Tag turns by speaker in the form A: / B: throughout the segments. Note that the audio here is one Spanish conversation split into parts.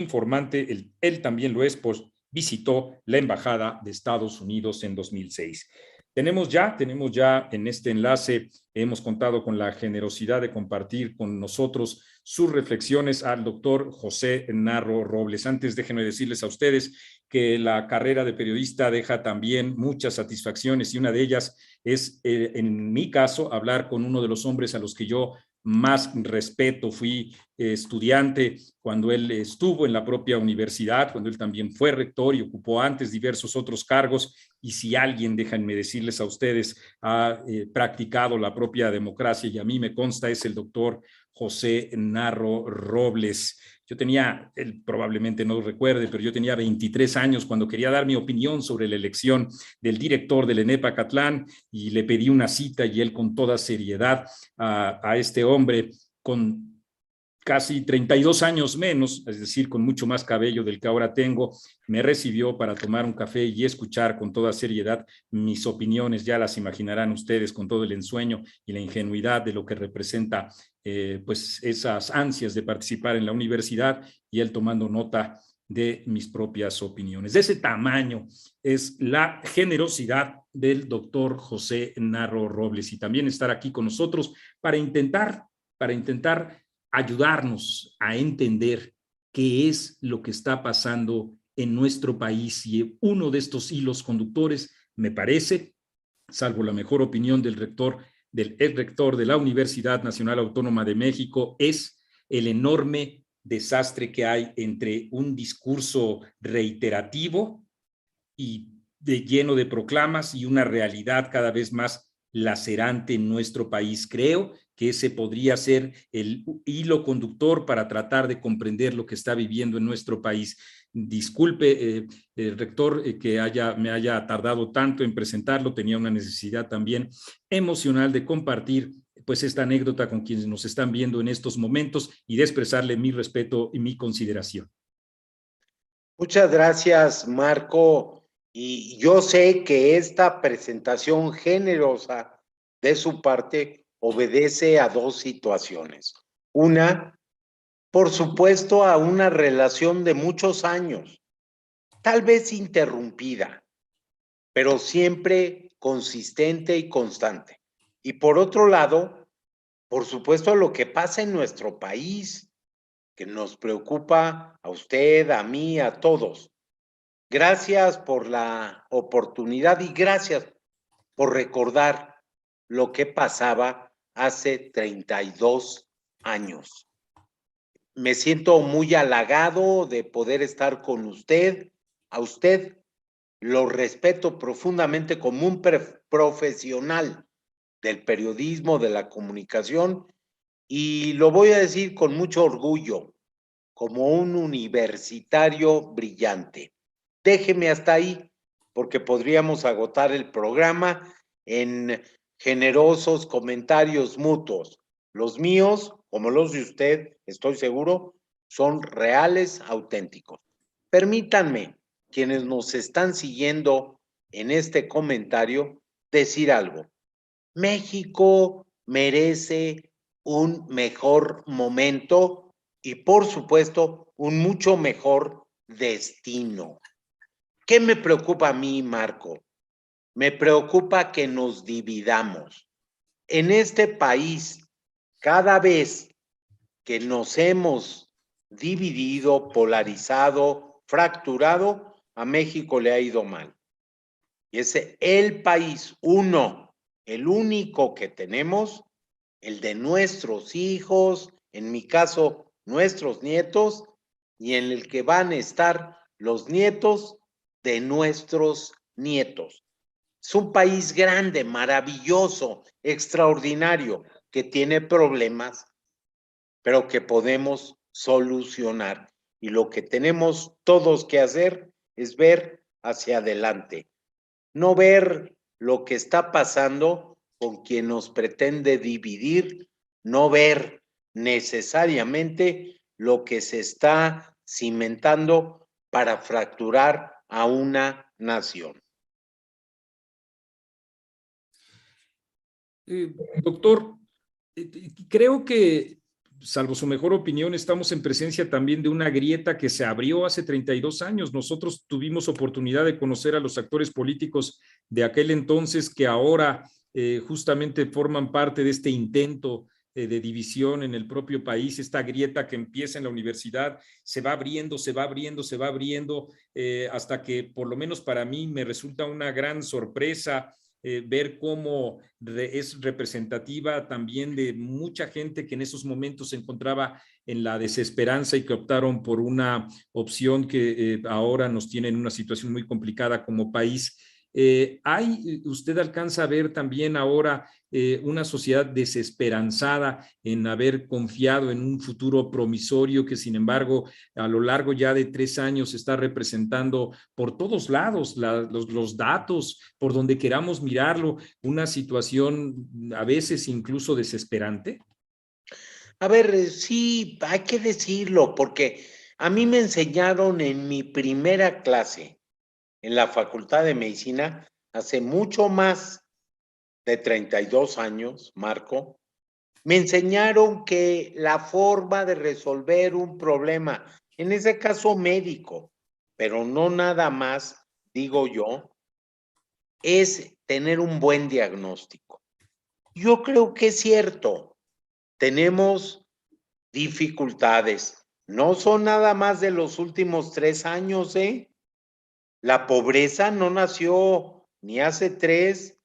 A: informante, él también lo es, pues visitó la Embajada de Estados Unidos en 2006. Tenemos ya en este enlace, hemos contado con la generosidad de compartir con nosotros sus reflexiones al doctor José Narro Robles. Antes, déjenme decirles a ustedes que la carrera de periodista deja también muchas satisfacciones y una de ellas es, en mi caso, hablar con uno de los hombres a los que yo más respeto. Fui estudiante cuando él estuvo en la propia universidad, cuando él también fue rector y ocupó antes diversos otros cargos. Y si alguien, déjenme decirles a ustedes, ha practicado la propia democracia, y a mí me consta, es el doctor José Narro Robles. Yo tenía, él probablemente no lo recuerde, pero yo tenía 23 años cuando quería dar mi opinión sobre la elección del director del ENEP Acatlán, y le pedí una cita, y él con toda seriedad a este hombre con casi 32 años menos, es decir, con mucho más cabello del que ahora tengo, me recibió para tomar un café y escuchar con toda seriedad mis opiniones. Ya las imaginarán ustedes, con todo el ensueño y la ingenuidad de lo que representa pues esas ansias de participar en la universidad, y él tomando nota de mis propias opiniones. De ese tamaño es la generosidad del doctor José Narro Robles, y también estar aquí con nosotros para intentar ayudarnos a entender qué es lo que está pasando en nuestro país. Y uno de estos hilos conductores, me parece, salvo la mejor opinión del ex rector de la Universidad Nacional Autónoma de México, es el enorme desastre que hay entre un discurso reiterativo y lleno de proclamas y una realidad cada vez más lacerante en nuestro país. Creo que ese podría ser el hilo conductor para tratar de comprender lo que está viviendo en nuestro país. Disculpe, rector, que me haya tardado tanto en presentarlo. Tenía una necesidad también emocional de compartir pues esta anécdota con quienes nos están viendo en estos momentos, y de expresarle mi respeto y mi consideración.
B: Muchas gracias, Marco. Y yo sé que esta presentación generosa de su parte obedece a dos situaciones. Una, por supuesto, a una relación de muchos años, tal vez interrumpida, pero siempre consistente y constante. Y por otro lado, por supuesto, lo que pasa en nuestro país, que nos preocupa a usted, a mí, a todos. Gracias por la oportunidad y gracias por recordar lo que pasaba hace 32 años. Me siento muy halagado de poder estar con usted. A usted lo respeto profundamente como un profesional del periodismo, de la comunicación, y lo voy a decir con mucho orgullo, como un universitario brillante. Déjeme hasta ahí, porque podríamos agotar el programa en generosos comentarios mutuos. Los míos, como los de usted, estoy seguro, son reales, auténticos. Permítanme, quienes nos están siguiendo en este comentario, decir algo. México merece un mejor momento y, por supuesto, un mucho mejor destino. ¿Qué me preocupa a mí, Marco? Me preocupa que nos dividamos. En este país, cada vez que nos hemos dividido, polarizado, fracturado, a México le ha ido mal. Y es el país, el único que tenemos, el de nuestros hijos, en mi caso, nuestros nietos, y en el que van a estar los nietos de nuestros nietos. Es un país grande, maravilloso, extraordinario, que tiene problemas, pero que podemos solucionar. Y lo que tenemos todos que hacer es ver hacia adelante, no ver lo que está pasando con quien nos pretende dividir, no ver necesariamente lo que se está cimentando para fracturar a una nación.
A: Doctor, creo que salvo su mejor opinión, estamos en presencia también de una grieta que se abrió hace 32 años. Nosotros tuvimos oportunidad de conocer a los actores políticos de aquel entonces que ahora justamente forman parte de este intento de división en el propio país. Esta grieta que empieza en la universidad se va abriendo, se va abriendo, se va abriendo, hasta que por lo menos para mí me resulta una gran sorpresa ver cómo es representativa también de mucha gente que en esos momentos se encontraba en la desesperanza y que optaron por una opción que ahora nos tiene en una situación muy complicada como país. Usted alcanza a ver también ahora una sociedad desesperanzada en haber confiado en un futuro promisorio que, sin embargo, a lo largo ya de 3 años está representando por todos lados los datos, por donde queramos mirarlo, una situación a veces incluso desesperante.
B: A ver, sí, hay que decirlo, porque a mí me enseñaron en mi primera clase en la Facultad de Medicina hace mucho más de 32 años, Marco. Me enseñaron que la forma de resolver un problema, en ese caso médico, pero no nada más, digo yo, es tener un buen diagnóstico. Yo creo que es cierto, tenemos dificultades. No son nada más de los últimos 3 años, ¿eh? La pobreza no nació ni hace 3,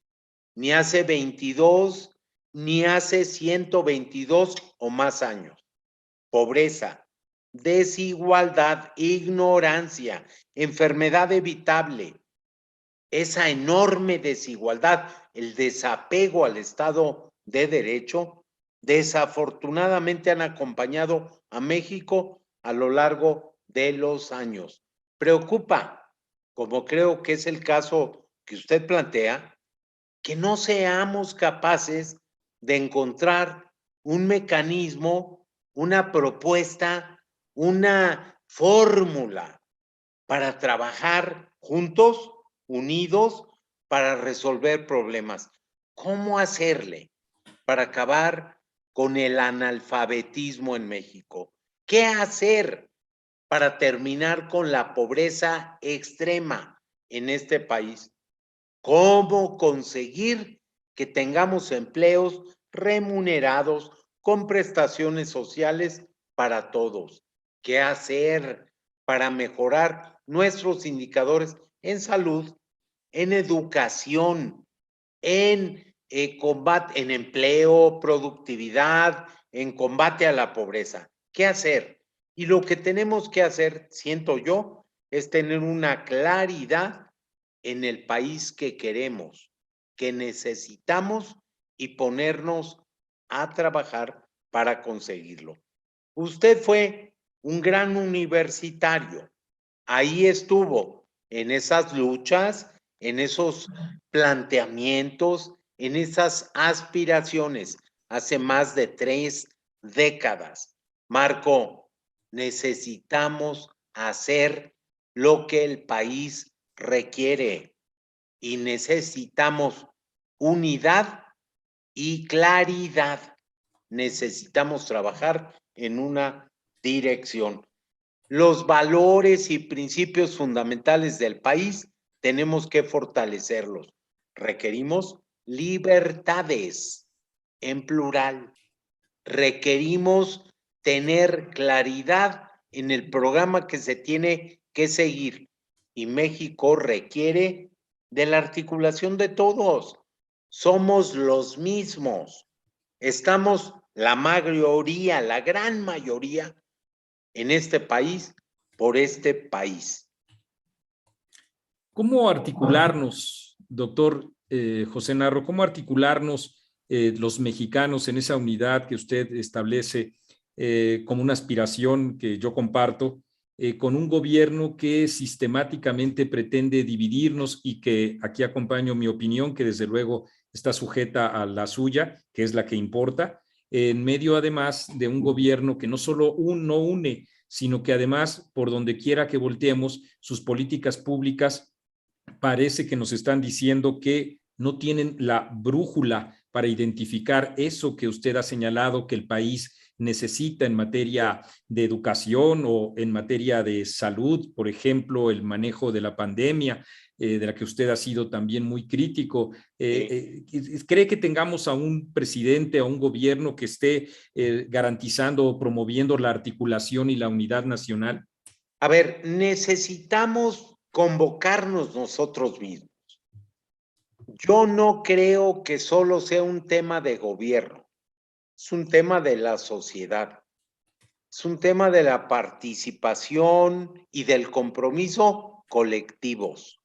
B: ni hace 22, ni hace 122 o más años. Pobreza, desigualdad, ignorancia, enfermedad evitable, esa enorme desigualdad, el desapego al Estado de Derecho, desafortunadamente han acompañado a México a lo largo de los años. Preocupa, como creo que es el caso que usted plantea, que no seamos capaces de encontrar un mecanismo, una propuesta, una fórmula para trabajar juntos, unidos, para resolver problemas. ¿Cómo hacerle para acabar con el analfabetismo en México? ¿Qué hacer para terminar con la pobreza extrema en este país? ¿Cómo conseguir que tengamos empleos remunerados con prestaciones sociales para todos? ¿Qué hacer para mejorar nuestros indicadores en salud, en educación, en combate, en empleo, productividad, en combate a la pobreza? ¿Qué hacer? Y lo que tenemos que hacer, siento yo, es tener una claridad en el país que queremos, que necesitamos y ponernos a trabajar para conseguirlo. Usted fue un gran universitario, ahí estuvo en esas luchas, en esos planteamientos, en esas aspiraciones hace más de 3 décadas. Marco, necesitamos hacer lo que el país requiere y necesitamos unidad y claridad. Necesitamos trabajar en una dirección. Los valores y principios fundamentales del país tenemos que fortalecerlos. Requerimos libertades en plural. Requerimos tener claridad en el programa que se tiene que seguir. Y México requiere de la articulación de todos. Somos los mismos. Estamos la mayoría, la gran mayoría en este país, por este país.
A: ¿Cómo articularnos, doctor José Narro, cómo articularnos los mexicanos en esa unidad que usted establece como una aspiración que yo comparto, con un gobierno que sistemáticamente pretende dividirnos y que aquí acompaño mi opinión, que desde luego está sujeta a la suya, que es la que importa, en medio además de un gobierno que no solo no une, sino que además, por donde quiera que volteemos, sus políticas públicas parece que nos están diciendo que no tienen la brújula para identificar eso que usted ha señalado, que el país necesita en materia de educación o en materia de salud, por ejemplo, el manejo de la pandemia, de la que usted ha sido también muy crítico. ¿Cree que tengamos a un presidente, a un gobierno que esté garantizando o promoviendo la articulación y la unidad nacional?
B: A ver, necesitamos convocarnos nosotros mismos. Yo no creo que solo sea un tema de gobierno, es un tema de la sociedad, es un tema de la participación y del compromiso colectivos.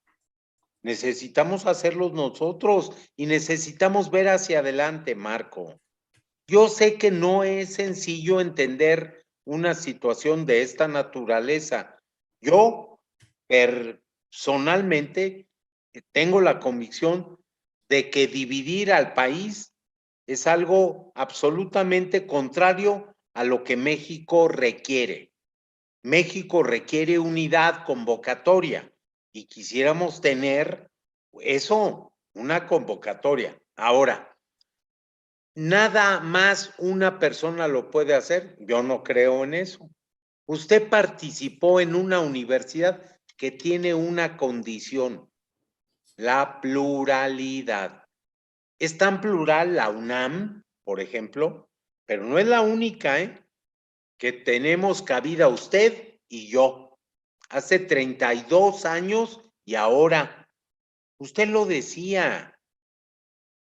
B: Necesitamos hacerlos nosotros y necesitamos ver hacia adelante, Marco. Yo sé que no es sencillo entender una situación de esta naturaleza. Yo personalmente tengo la convicción de que dividir al país es algo absolutamente contrario a lo que México requiere. México requiere unidad convocatoria y quisiéramos tener eso, una convocatoria. Ahora, nada más una persona lo puede hacer. Yo no creo en eso. Usted participó en una universidad que tiene una condición, la pluralidad. Es tan plural la UNAM, por ejemplo, pero no es la única, que tenemos cabida usted y yo. Hace 32 años y ahora, usted lo decía,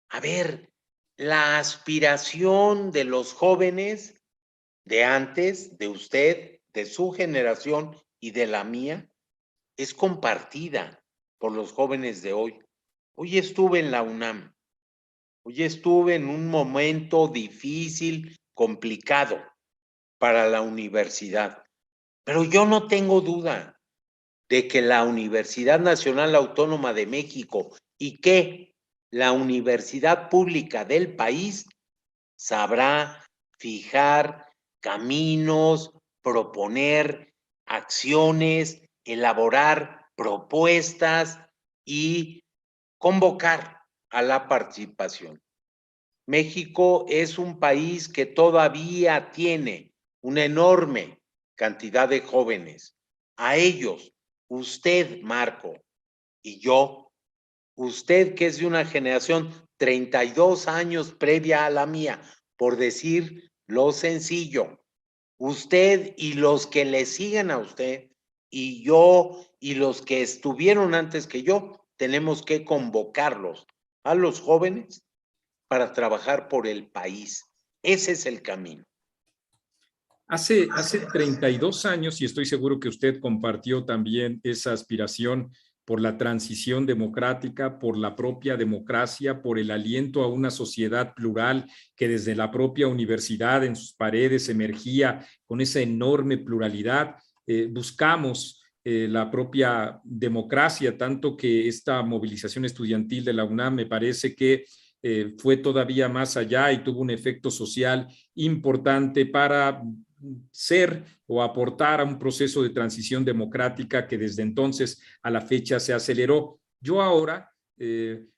B: a ver, la aspiración de los jóvenes de antes, de usted, de su generación y de la mía, es compartida por los jóvenes de hoy. Hoy estuve en la UNAM, hoy estuve en un momento difícil, complicado para la universidad, pero yo no tengo duda de que la Universidad Nacional Autónoma de México y que la universidad pública del país sabrá fijar caminos, proponer acciones, elaborar propuestas y convocar a la participación. México es un país que todavía tiene una enorme cantidad de jóvenes. A ellos, usted, Marco, y yo, usted que es de una generación 32 años previa a la mía, por decir lo sencillo, usted y los que le siguen a usted, y yo y los que estuvieron antes que yo, tenemos que convocarlos a los jóvenes para trabajar por el país. Ese es el camino.
A: Hace 32 años, y estoy seguro que usted compartió también esa aspiración por la transición democrática, por la propia democracia, por el aliento a una sociedad plural que desde la propia universidad en sus paredes emergía con esa enorme pluralidad. Buscamos la propia democracia, tanto que esta movilización estudiantil de la UNAM me parece que fue todavía más allá y tuvo un efecto social importante para ser o aportar a un proceso de transición democrática que desde entonces a la fecha se aceleró. Yo ahora,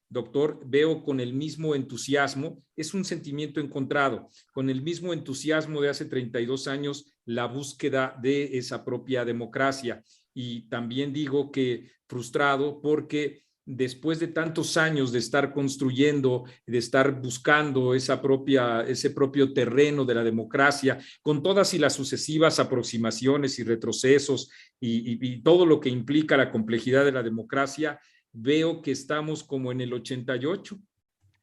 A: doctor, veo con el mismo entusiasmo, es un sentimiento encontrado, con el mismo entusiasmo de hace 32 años, la búsqueda de esa propia democracia. Y también digo que frustrado porque después de tantos años de estar construyendo, de estar buscando ese propio terreno de la democracia, con todas y las sucesivas aproximaciones y retrocesos y todo lo que implica la complejidad de la democracia, veo que estamos como en el 88,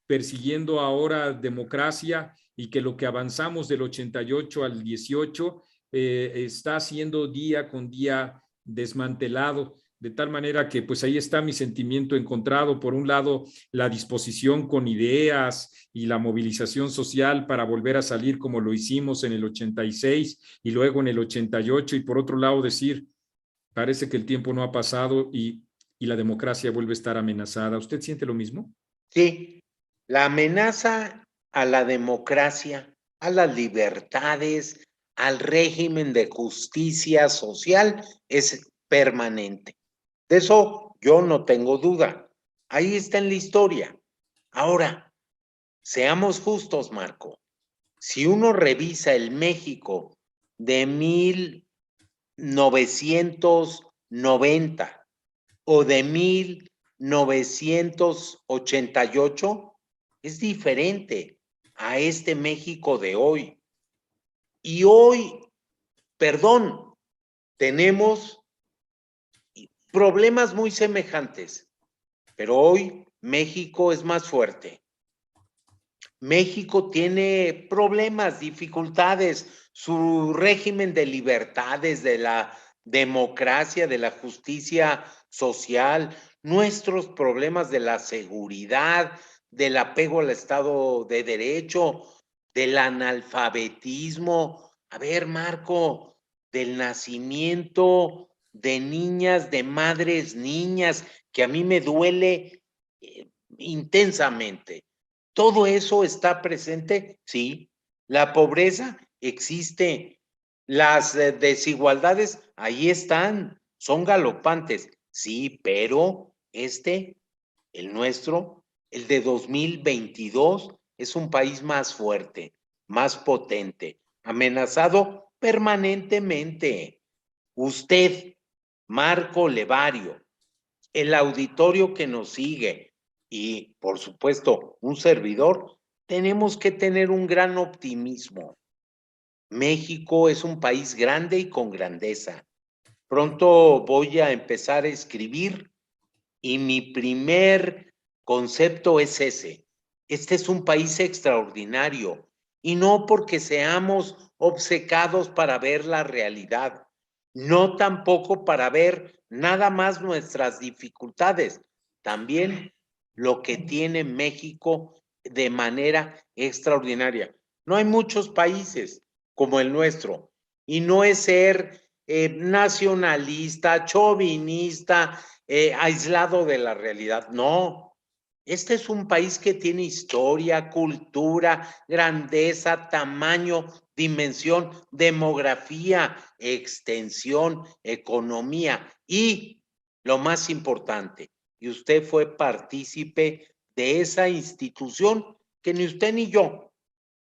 A: persiguiendo ahora democracia y que lo que avanzamos del 88 al 18 está siendo día con día desmantelado, de tal manera que pues ahí está mi sentimiento encontrado. Por un lado, la disposición con ideas y la movilización social para volver a salir como lo hicimos en el 86 y luego en el 88, y por otro lado decir, parece que el tiempo no ha pasado y la democracia vuelve a estar amenazada. ¿Usted siente lo mismo?
B: Sí, la amenaza a la democracia, a las libertades, al régimen de justicia social es permanente. De eso yo no tengo duda. Ahí está en la historia. Ahora, seamos justos, Marco. Si uno revisa el México de 1990 o de 1988, es diferente a este México de hoy. Y hoy, perdón, tenemos problemas muy semejantes, pero hoy México es más fuerte. México tiene problemas, dificultades, su régimen de libertades, de la democracia, de la justicia social, nuestros problemas de la seguridad, del apego al Estado de Derecho, del analfabetismo. A ver, Marco, del nacimiento de niñas, de madres niñas, que a mí me duele intensamente. ¿Todo eso está presente? Sí. La pobreza existe. Las desigualdades ahí están, son galopantes. Sí, pero el nuestro, el de 2022, es un país más fuerte, más potente, amenazado permanentemente. Usted, Marco Levario, el auditorio que nos sigue y, por supuesto, un servidor, tenemos que tener un gran optimismo. México es un país grande y con grandeza. Pronto voy a empezar a escribir y mi primer concepto es ese. Este es un país extraordinario y no porque seamos obcecados para ver la realidad, no tampoco para ver nada más nuestras dificultades, también lo que tiene México de manera extraordinaria. No hay muchos países como el nuestro y no es ser nacionalista, chauvinista, aislado de la realidad. No, este es un país que tiene historia, cultura, grandeza, tamaño, dimensión, demografía, extensión, economía y lo más importante, y usted fue partícipe de esa institución que ni usted ni yo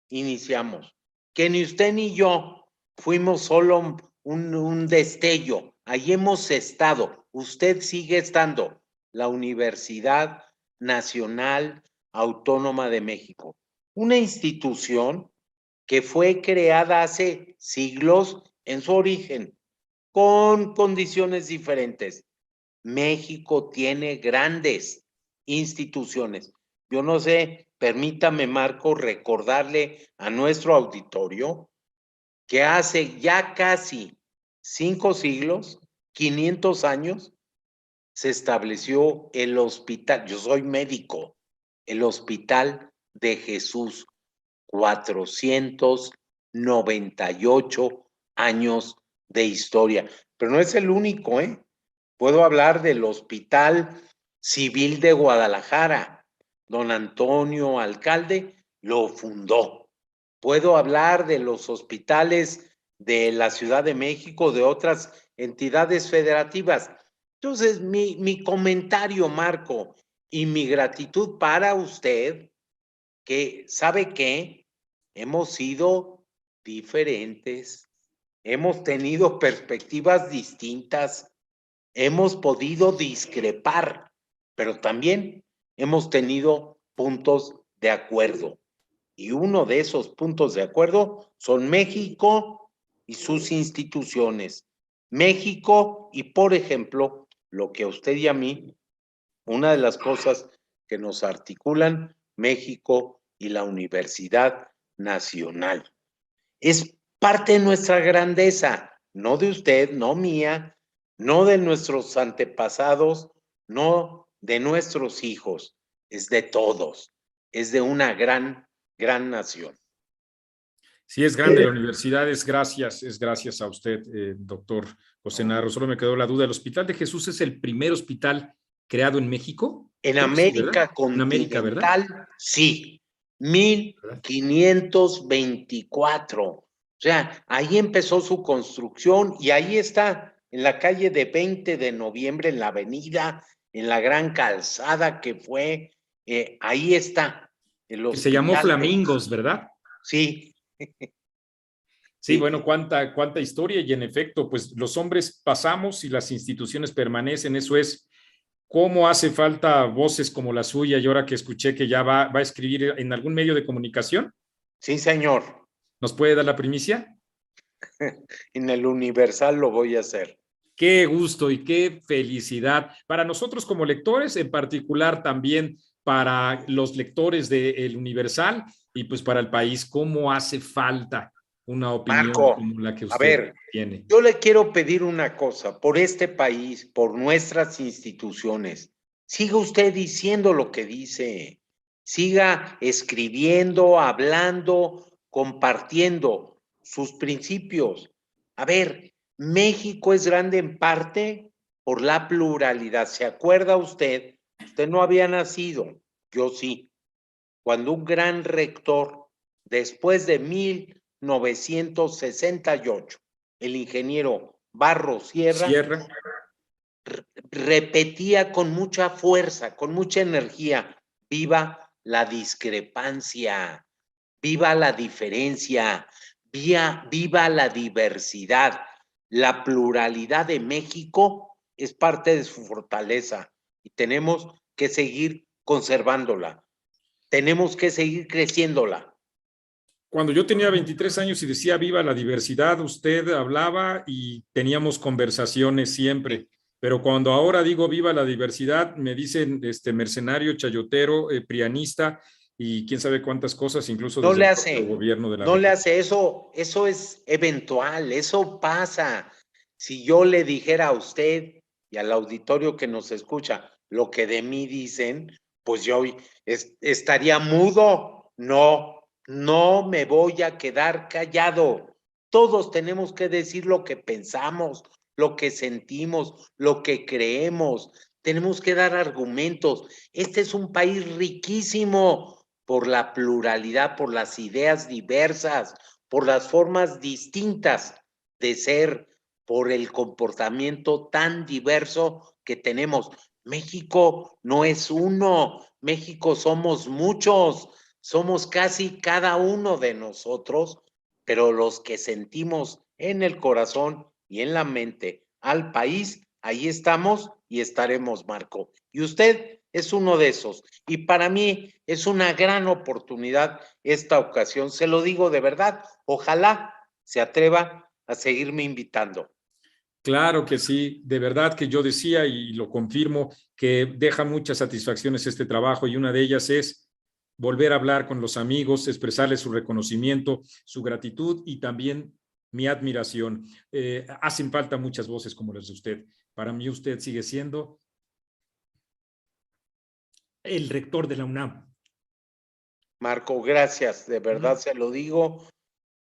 B: iniciamos, que ni usted ni yo fuimos solo un destello, ahí hemos estado, usted sigue estando, la Universidad Nacional Autónoma de México, una institución que fue creada hace siglos en su origen, con condiciones diferentes. México tiene grandes instituciones. Yo no sé, permítame, Marco, recordarle a nuestro auditorio que hace ya casi 5 siglos, 500 años, se estableció el hospital, yo soy médico, el Hospital de Jesús, 498 años de historia. Pero no es el único, ¿eh? Puedo hablar del Hospital Civil de Guadalajara. Don Antonio Alcalde lo fundó. Puedo hablar de los hospitales de la Ciudad de México, de otras entidades federativas. Entonces, mi comentario, Marco, y mi gratitud para usted, que sabe que hemos sido diferentes, hemos tenido perspectivas distintas, hemos podido discrepar, pero también hemos tenido puntos de acuerdo. Y uno de esos puntos de acuerdo son México y sus instituciones. México y, por ejemplo, lo que a usted y a mí, una de las cosas que nos articulan, México y la Universidad Nacional. Es parte de nuestra grandeza, no de usted, no mía, no de nuestros antepasados, no de nuestros hijos, es de todos, es de una gran, gran nación.
A: Sí, es grande la universidad, es gracias a usted, doctor José Narro. Solo me quedó la duda, ¿el Hospital de Jesús es el primer hospital creado en México?
B: En
A: Creo que sí, ¿verdad?
B: América
A: En América, ¿verdad?
B: continental, sí,
A: ¿Verdad?
B: 1524. O sea, ahí empezó su construcción y ahí está, en la calle de 20 de noviembre, en la avenida, en la gran calzada que fue, ahí está el
A: Que se llamó
B: hospital de
A: Flamingos,
B: Jesús.
A: ¿verdad?
B: Sí,
A: Sí, bueno, cuánta historia y en efecto, pues los hombres pasamos y las instituciones permanecen, eso es. ¿Cómo hace falta voces como la suya? Y ahora que escuché que ya va a escribir en algún medio de comunicación,
B: Sí, señor.
A: ¿nos puede dar la primicia?
B: En el Universal lo voy a hacer.
A: Qué gusto y qué felicidad para nosotros como lectores, en particular también para los lectores de El Universal y pues para el país, cómo hace falta una opinión
B: Marco,
A: como la que
B: a
A: usted
B: ver,
A: tiene.
B: yo le quiero pedir una cosa, por este país, por nuestras instituciones, siga usted diciendo lo que dice, siga escribiendo, hablando, compartiendo sus principios. A ver, México es grande en parte por la pluralidad. ¿Se acuerda usted? Usted no había nacido, yo sí, cuando un gran rector, después de 1968, el ingeniero Barros Sierra,
A: Cierra.
B: repetía con mucha fuerza, con mucha energía, viva la discrepancia, viva la diferencia, viva la diversidad. La pluralidad de México es parte de su fortaleza y tenemos que seguir conservándola. Tenemos que seguir creciéndola.
A: Cuando yo tenía 23 años y decía viva la diversidad, usted hablaba y teníamos conversaciones siempre. Pero cuando ahora digo viva la diversidad, me dicen mercenario, chayotero, prianista y quién sabe cuántas cosas, incluso
B: No
A: desde
B: le
A: el propio
B: hace,
A: gobierno de la
B: no le
A: República.
B: hace eso es eventual, eso pasa. Si yo le dijera a usted y al auditorio que nos escucha lo que de mí dicen, pues yo estaría mudo. No, no me voy a quedar callado. Todos tenemos que decir lo que pensamos, lo que sentimos, lo que creemos. Tenemos que dar argumentos. Este es un país riquísimo por la pluralidad, por las ideas diversas, por las formas distintas de ser, por el comportamiento tan diverso que tenemos. México no es uno, México somos muchos, somos casi cada uno de nosotros, pero los que sentimos en el corazón y en la mente al país, ahí estamos y estaremos, Marco. Y usted es uno de esos. Y para mí es una gran oportunidad esta ocasión. Se lo digo de verdad. Ojalá se atreva a seguirme invitando.
A: Claro que sí, de verdad que yo decía y lo confirmo que deja muchas satisfacciones este trabajo y una de ellas es volver a hablar con los amigos, expresarles su reconocimiento, su gratitud y también mi admiración. Hacen falta muchas voces como las de usted. Para mí usted sigue siendo el rector de la UNAM.
B: Marco, gracias. De verdad se lo digo.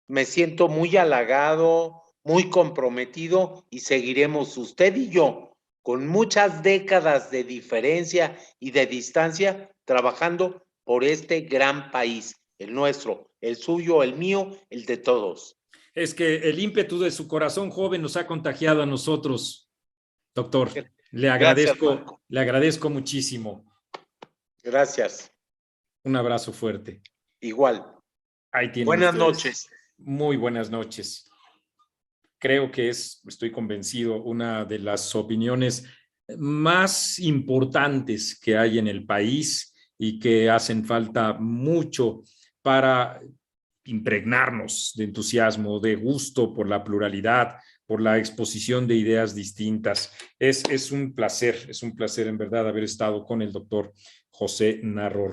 B: Me siento muy halagado, muy comprometido y seguiremos usted y yo con muchas décadas de diferencia y de distancia trabajando por este gran país, el nuestro, el suyo, el mío, el de todos.
A: Es que el ímpetu de su corazón joven nos ha contagiado a nosotros, doctor.
B: Gracias, Marco.
A: Le agradezco muchísimo.
B: Gracias.
A: Un abrazo fuerte.
B: Igual.
A: Ahí tienen
B: Buenas
A: ustedes.
B: noches.
A: Muy buenas noches. Creo que estoy convencido, una de las opiniones más importantes que hay en el país y que hacen falta mucho para impregnarnos de entusiasmo, de gusto por la pluralidad, por la exposición de ideas distintas. Es un placer en verdad haber estado con el doctor José Narro